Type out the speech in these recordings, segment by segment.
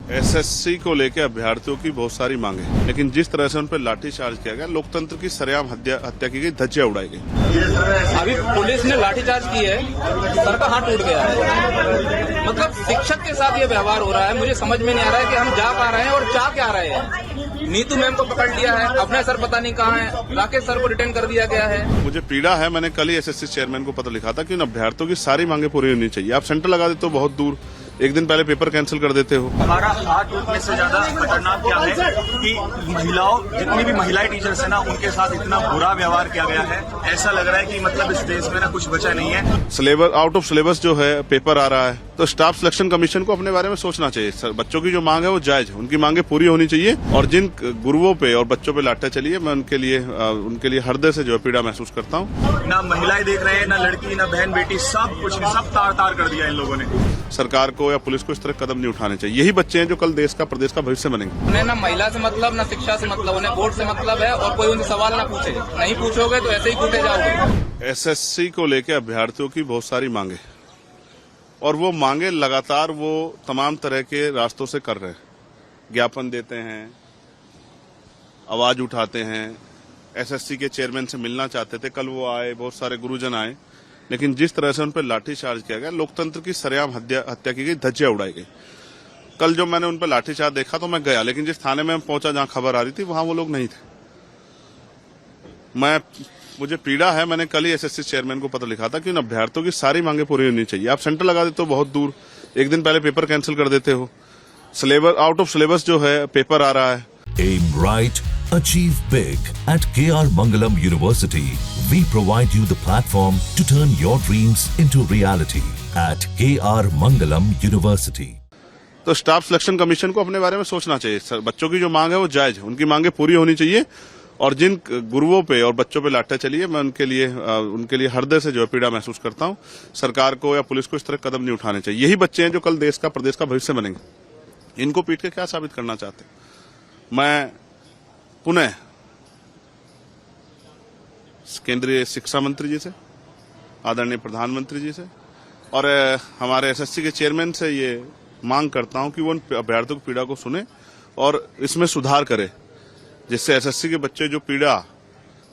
SSC को लेकर अभ्यर्थियों की बहुत सारी मांगे, लेकिन जिस तरह से उन पर लाठीचार्ज किया गया, लोकतंत्र की सरेआम हत्या की गई, धज्जियां उड़ाई गई। अभी पुलिस ने लाठीचार्ज की है, सर का हाथ टूट गया है। मतलब शिक्षक के साथ ये व्यवहार हो रहा है, मुझे समझ में नहीं आ रहा है कि हम जा पा रहे हैं और चाह क्या रहे हैं। नीतू मैम को पकड़ लिया है, अपने सर पता नहीं कहाँ है, राकेश सर को रिटेन कर दिया गया है। मुझे पीड़ा है, मैंने कल ही एसएससी चेयरमैन को पत्र लिखा था कि उन अभ्यर्थियों की सारी मांगे पूरी होनी चाहिए। आप सेंटर लगा देते हो बहुत दूर, एक दिन पहले पेपर कैंसिल कर देते हो। हमारा हाथ टूटने से ज्यादा खतरनाक क्या है कि महिलाओं, जितनी भी महिलाएं टीचर्स है ना, उनके साथ इतना बुरा व्यवहार किया गया है। ऐसा लग रहा है कि मतलब इस देश में ना कुछ बचा नहीं है। सिलेबस आउट ऑफ सिलेबस जो है पेपर आ रहा है, तो स्टाफ सिलेक्शन कमीशन को अपने बारे में सोचना चाहिए। बच्चों की जो मांग है वो जायज है, उनकी मांगे पूरी होनी चाहिए। और जिन गुरुओं पे और बच्चों पे लाठियां चली है, मैं उनके लिए हृदय से जो है पीड़ा महसूस करता हूँ। ना महिलाएं देख रहे हैं, ना लड़की, ना बहन बेटी, सब कुछ सब तार तार कर दिया इन लोगों ने। सरकार को या पुलिस को इस तरह कदम नहीं उठाने चाहिए। यही बच्चे हैं जो कल देश का, प्रदेश का भविष्य बनेंगे। उन्हें ना महिला से मतलब, ना शिक्षा से मतलब, उन्हें वोट से मतलब है। और कोई उनसे सवाल ना पूछे, नहीं पूछोगे तो ऐसे ही कूटे जाओगे। एसएससी को लेकर अभ्यर्थियों की बहुत सारी मांगे, और वो मांगे लगातार वो तमाम तरह के रास्तों से कर रहे हैं। ज्ञापन देते हैं, आवाज उठाते हैं, एसएससी के चेयरमैन से मिलना चाहते थे, कल वो आए, बहुत सारे गुरुजन आए, लेकिन जिस तरह से उन पर लाठीचार्ज किया गया, लोकतंत्र की सरेआम हत्या की गई, धज्जियां उड़ाई गई। कल जो मैंने उन पर लाठीचार्ज देखा तो मैं गया, लेकिन जिस थाने में पहुंचा जहां खबर आ रही थी वहां वो लोग नहीं थे। मुझे पीड़ा है, मैंने कल ही एसएससी चेयरमैन को पत्र लिखा था कि उन अभ्यर्थियों की सारी मांगे पूरी होनी चाहिए। आप सेंटर लगा देते हो बहुत दूर, एक दिन पहले पेपर कैंसिल कर देते हो। सिलेबस आउट ऑफ सिलेबस जो है पेपर आ रहा है। Aim right, achieve big. At KR Mangalam University, we provide you the platform to turn your dreams into reality. At KR Mangalam University. तो स्टाफ सिलेक्शन कमीशन को अपने बारे में सोचना चाहिए। बच्चों की जो मांग है वो जायज है, उनकी मांगे पूरी होनी चाहिए। और जिन गुरुओं पे और बच्चों पे लाठियां चली है, मैं उनके लिए हृदय से जो है पीड़ा महसूस करता हूँ। सरकार को या पुलिस को इस तरह कदम नहीं उठाने चाहिए। यही बच्चे हैं जो कल देश का, प्रदेश का भविष्य बनेंगे। इनको पीट के क्या साबित करना चाहते हैं? मैं पुनः केंद्रीय शिक्षा मंत्री जी से, आदरणीय प्रधानमंत्री जी से और हमारे एसएससी के चेयरमैन से ये मांग करता हूं कि वो उन अभ्यर्थियों की पीड़ा को सुने और इसमें सुधार करे, जिससे एसएससी के बच्चे जो पीड़ा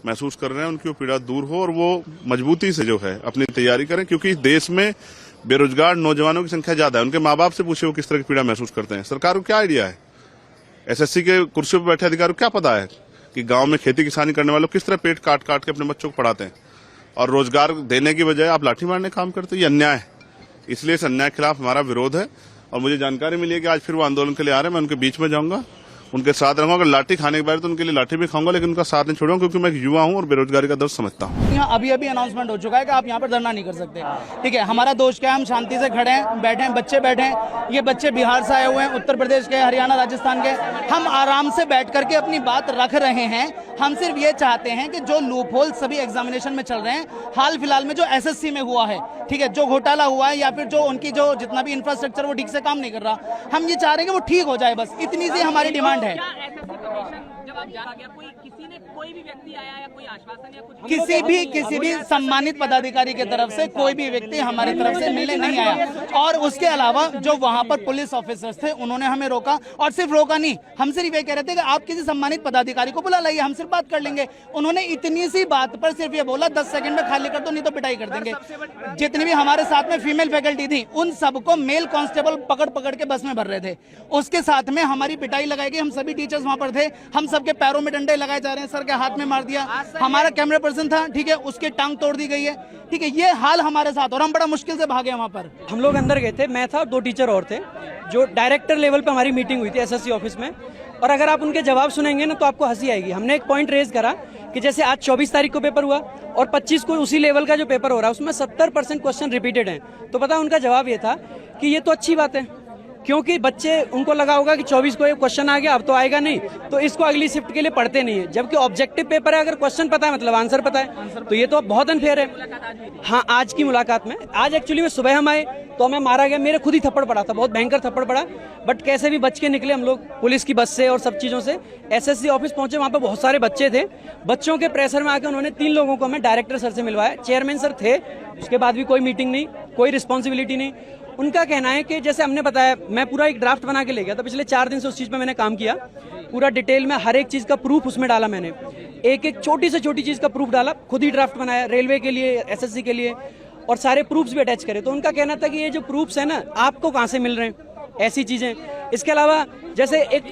महसूस कर रहे हैं उनकी वो पीड़ा दूर हो और वो मजबूती से जो है अपनी तैयारी करें। क्योंकि देश में बेरोजगार नौजवानों की संख्या ज्यादा है। उनके माँ बाप से पूछे वो किस तरह की पीड़ा महसूस करते हैं। सरकार को क्या आइडिया है? एसएससी के कुर्सी पर बैठे अधिकारी को क्या पता है कि गांव में खेती किसानी करने वालों किस तरह पेट काट काट के अपने बच्चों को पढ़ाते हैं, और रोजगार देने की बजाय आप लाठी मारने काम करते हैं। ये अन्याय है। इसलिए इस अन्याय के खिलाफ हमारा विरोध है। और मुझे जानकारी मिली है कि आज फिर वो आंदोलन के लिए आ रहे हैं। मैं उनके बीच में जाऊंगा, उनके साथ रहूंगा। अगर लाठी खाने के बाद तो उनके लिए लाठी भी खाऊंगा, लेकिन उनका साथ नहीं छोड़ूंगा, क्योंकि मैं एक युवा हूं और बेरोजगारी का दर्द समझता हूं। यहाँ अभी अनाउंसमेंट हो चुका है कि आप यहाँ पर धरना नहीं कर सकते। ठीक है, हमारा दोष क्या है? हम शांति से खड़े हैं, बैठे हैं, बच्चे बैठे हैं। ये बच्चे बिहार से आए हुए हैं, उत्तर प्रदेश के, हरियाणा, राजस्थान के। हम आराम से बैठ करके अपनी बात रख रहे हैं। हम सिर्फ ये चाहते हैं कि जो लूप होल सभी एग्जामिनेशन में चल रहे हैं, हाल फिलहाल में जो एसएससी में हुआ है, ठीक है, जो घोटाला हुआ है या फिर जो उनकी जो जितना भी इंफ्रास्ट्रक्चर वो ठीक से काम नहीं कर रहा, हम ये चाह रहे हैं कि वो ठीक हो जाए। बस इतनी सी हमारी डिमांड है। जब आप जा गया, कोई भी व्यक्ति आया या कोई आश्वासन या कुछ? किसी भी सम्मानित पदाधिकारी की तरफ से कोई भी व्यक्ति हमारी तरफ से मिलने नहीं आया। और उसके अलावा जो वहां पर पुलिस ऑफिसर्स थे, उन्होंने हमें रोका, और सिर्फ रोका नहीं, हम सिर्फ ये कह रहे थे कि आप किसी सम्मानित पदाधिकारी को बुला लाइए, हम सिर्फ बात कर लेंगे। उन्होंने इतनी सी बात पर सिर्फ ये बोला 10 सेकंड में खाली कर दो, नहीं तो पिटाई कर देंगे। जितनी भी हमारे साथ में फीमेल फैकल्टी थी, उन सबको मेल कांस्टेबल पकड़ के बस में भर रहे थे। उसके साथ में हमारी पिटाई लगाई गई। हम सभी टीचर्स वहां पर थे, हम सबके पैरों में डंडे लगाए जा रहे हैं, सर के हाथ में मार दिया। हमारा कैमरा पर्सन था, ठीक है, उसकी टांग तोड़ दी गई है। ठीक है, ये हाल हमारे साथ, और हम बड़ा मुश्किल से भागे वहां पर। हम लोग अंदर गए थे, मैं था, 2 टीचर और थे। जो डायरेक्टर लेवल पे हमारी मीटिंग हुई थी एसएससी ऑफिस में, और अगर आप उनके जवाब सुनेंगे ना तो आपको हंसी आएगी। हमने एक पॉइंट रेज करा कि जैसे आज 24 तारीख को पेपर हुआ और 25 को उसी लेवल का जो पेपर हो रहा है उसमें 70% क्वेश्चन रिपीटेड हैं। तो पता उनका जवाब ये था कि ये तो अच्छी बात है, क्योंकि बच्चे, उनको लगा होगा कि 24 को ये क्वेश्चन आ गया, अब तो आएगा नहीं, तो इसको अगली शिफ्ट के लिए पढ़ते नहीं है। जबकि ऑब्जेक्टिव पेपर है, अगर क्वेश्चन पता है मतलब आंसर पता है, तो ये तो बहुत अनफेयर है। हाँ, आज की मुलाकात में, आज एक्चुअली में सुबह हम आए तो हमें मारा गया, मेरे खुद ही थप्पड़ पड़ा था, बहुत भयंकर थप्पड़ पड़ा, बट कैसे भी बच के निकले हम लोग पुलिस की बस से और सब चीजों से। एसएससी ऑफिस पहुंचे, वहां पर बहुत सारे बच्चे थे। बच्चों के प्रेशर में आके उन्होंने 3 लोगों को हमें डायरेक्टर सर से मिलवाया। चेयरमैन सर थे, उसके बाद भी कोई मीटिंग नहीं, कोई रिस्पॉन्सिबिलिटी नहीं। उनका कहना है कि जैसे हमने बताया, मैं पूरा एक ड्राफ्ट बना के ले गया था, पिछले 4 दिन से उस चीज़ पे मैंने काम किया, पूरा डिटेल में हर एक चीज़ का प्रूफ उसमें डाला मैंने, एक एक छोटी से छोटी चीज़ का प्रूफ डाला, खुद ही ड्राफ्ट बनाया रेलवे के लिए, एसएससी के लिए, और सारे प्रूफ्स भी अटैच करे। तो उनका कहना था कि ये जो प्रूफ्स है ना, आपको कहाँ से मिल रहे हैं ऐसी चीज़ें। इसके अलावा जैसे एक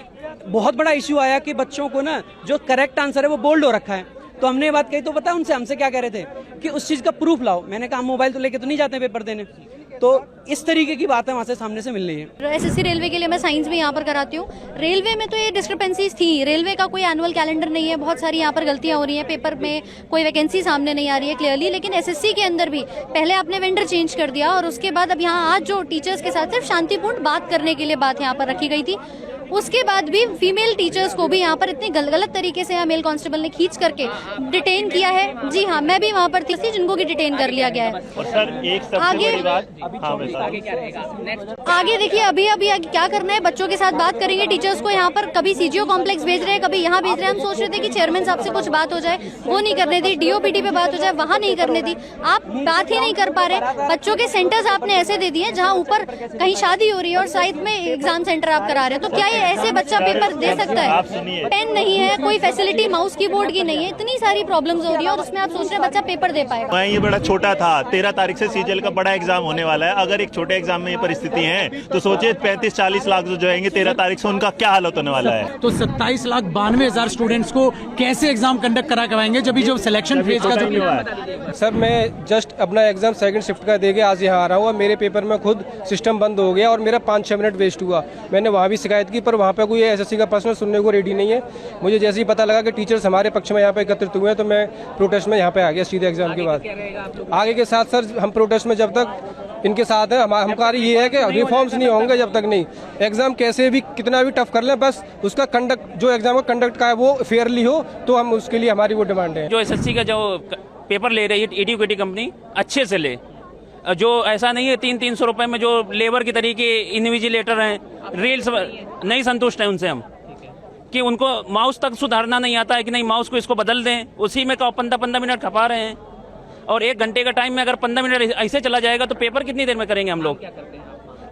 बहुत बड़ा इश्यू आया कि बच्चों को ना जो करेक्ट आंसर है वो बोल्ड हो रखा है, तो हमने ये बात कही, तो पता है उनसे हमसे क्या कह रहे थे कि उस चीज़ का प्रूफ लाओ। मैंने कहा मोबाइल तो लेके तो नहीं जाते पेपर देने, तो इस तरीके की बात है वहाँ से सामने से मिल रही है। एसएससी रेलवे के लिए मैं साइंस भी यहाँ पर कराती हूँ। रेलवे में तो ये डिस्क्रिपेंसीज थी, रेलवे का कोई एनुअल कैलेंडर नहीं है, बहुत सारी यहाँ पर गलतियाँ हो रही हैं, पेपर में कोई वैकेंसी सामने नहीं आ रही है क्लियरली। लेकिन एसएससी के अंदर भी पहले आपने वेंडर चेंज कर दिया, और उसके बाद अब यहाँ आज जो टीचर्स के साथ सिर्फ शांतिपूर्ण बात करने के लिए बात यहाँ पर रखी गई थी, उसके बाद भी फीमेल टीचर्स को भी यहाँ पर इतनी गलत तरीके से यहाँ मेल कांस्टेबल ने खींच करके डिटेन किया है। जी हाँ, मैं भी वहाँ पर थी, जिनको की डिटेन कर लिया गया है। और सर एक सबसे बड़ी बात, आगे देखिए, अभी क्या करना है, बच्चों के साथ बात करेंगे, टीचर्स को यहाँ पर कभी सीजीओ कॉम्प्लेक्स भेज रहे हैं, कभी यहाँ भेज रहे हैं। हम सोच रहे थे कि चेयरमैन साहब से कुछ बात हो जाए, वो नहीं करने दी, डीओपीटी पे बात हो जाए, वहाँ नहीं करने दी। आप बात ही नहीं कर पा रहे। बच्चों के सेंटर्स आपने ऐसे दे दिए जहाँ ऊपर कहीं शादी हो रही है और साइड में एग्जाम सेंटर आप करा रहे हैं, तो क्या ये ऐसे बच्चा पेपर दे सकता है? पेन नहीं है, कोई फैसिलिटी माउस कीबोर्ड की नहीं है, इतनी सारी प्रॉब्लम्स हो रही है, और उसमें आप सोच रहे हैं बच्चा पेपर दे पाएगा। ये बड़ा छोटा था, 13 तारीख से सीजीएल का बड़ा एग्जाम होने वाला है। अगर एक छोटे एग्जाम में ये परिस्थिति है तो सोचिए 35-40 लाख जो जाएंगे 13 तारीख से, उनका क्या हालत होने वाला है। तो 27,92,000 स्टूडेंट्स को कैसे एग्जाम कंडक्ट करा करवाएंगे जब जो सिलेक्शन फेज का जो है। सर मैं जस्ट अपना एग्जाम सेकंड शिफ्ट का देके आज यहाँ आ रहा हूँ, और मेरे पेपर में खुद सिस्टम बंद हो गया और मेरा 5-6 मिनट वेस्ट हुआ। मैंने वहाँ भी शिकायत की, पर वहाँ पे कोई एसएससी का पर्सनल सुनने को रेडी नहीं है। मुझे जैसे ही पता लगा कि टीचर्स हमारे पक्ष में यहाँ पे एकत्रित हुए हैं, तो मैं प्रोटेस्ट में यहाँ पे आ गया सीधे एग्जाम के बाद। आगे के साथ सर हम प्रोटेस्ट में जब तक इनके साथ है, हमारा ये है कि रिफॉर्म्स नहीं होंगे जब तक नहीं, एग्जाम कैसे भी कितना भी टफ कर लें, बस उसका कंडक्ट, जो एग्जाम का कंडक्ट का है वो फेयरली हो, तो हम उसके लिए हमारी वो डिमांड है। जो एसएससी का जो पेपर ले रही है एडुकेटी कंपनी, अच्छे से ले, जो ऐसा नहीं है 300-300 रुपए में जो लेबर की तरीके इन्विजिलेटर हैं, रील्स नहीं संतुष्ट है उनसे हम, कि उनको माउस तक सुधारना नहीं आता है कि नहीं माउस को इसको बदल दें, उसी में 15 मिनट खपा रहे हैं, और 1 घंटे का टाइम में अगर 15 मिनट ऐसे चला जाएगा तो पेपर कितनी देर में करेंगे हम लोग?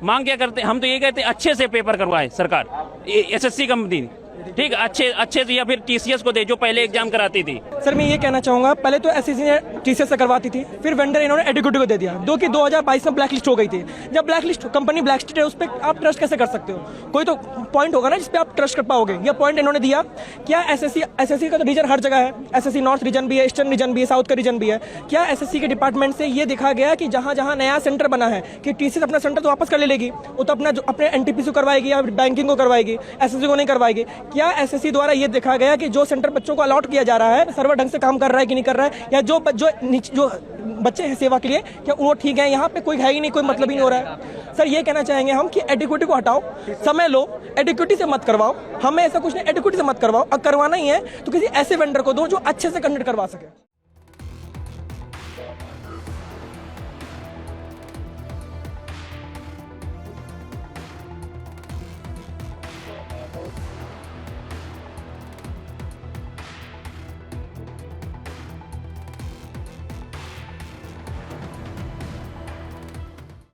मांग क्या करते हैं हम? तो ये कहते हैं अच्छे से पेपर करवाए सरकार, एसएससी कंपनी, ठीक, अच्छे से, या फिर टीसीएस को दे जो पहले एग्जाम कराती थी। सर मैं ये कहना चाहूंगा, पहले तो एसएससी ने टीसीएस से करवाती थी, फिर वेंडर इन्होंने एडुकेटी को दे दिया, जो कि 2022 में ब्लैक लिस्ट हो गई थी। जब black list, company black list है, उस पर आप ट्रस्ट कैसे कर सकते हो? कोई तो पॉइंट होगा ना जिस पे आप ट्रस्ट कर पाओगे। यह पॉइंट इन्होंने दिया। क्या एसएससी का तो रीजन हर जगह है, एसएससी नॉर्थ रीजन भी है, ईस्टर्न रीजन भी है, साउथ का रीजन भी है। क्या एसएससी के डिपार्टमेंट से ये देखा गया कि जहां जहां नया सेंटर बना है कि टीसीएस अपना सेंटर तो वापस कर ले लेगी, वो तो अपने एनटीपीसी को करवाएगी या बैंकिंग को करवाएगी, एसएससी को नहीं करवाएगी? क्या एसएससी द्वारा ये देखा गया कि जो सेंटर बच्चों को अलॉट किया जा रहा है सर्वर ढंग से काम कर रहा है कि नहीं कर रहा है, या जो बच्चे हैं सेवा के लिए क्या वो ठीक है? यहाँ पे कोई है ही नहीं, कोई मतलब ही नहीं हो रहा है। सर ये कहना चाहेंगे हम कि एडुकेटी को हटाओ, समय लो, एडुकेटी से मत करवाओ, हमें ऐसा कुछ नहीं, एडुकेटी से मत करवाओ। अब करवाना ही है तो किसी ऐसे वेंडर को दो जो अच्छे से कंडक्ट करवा सके।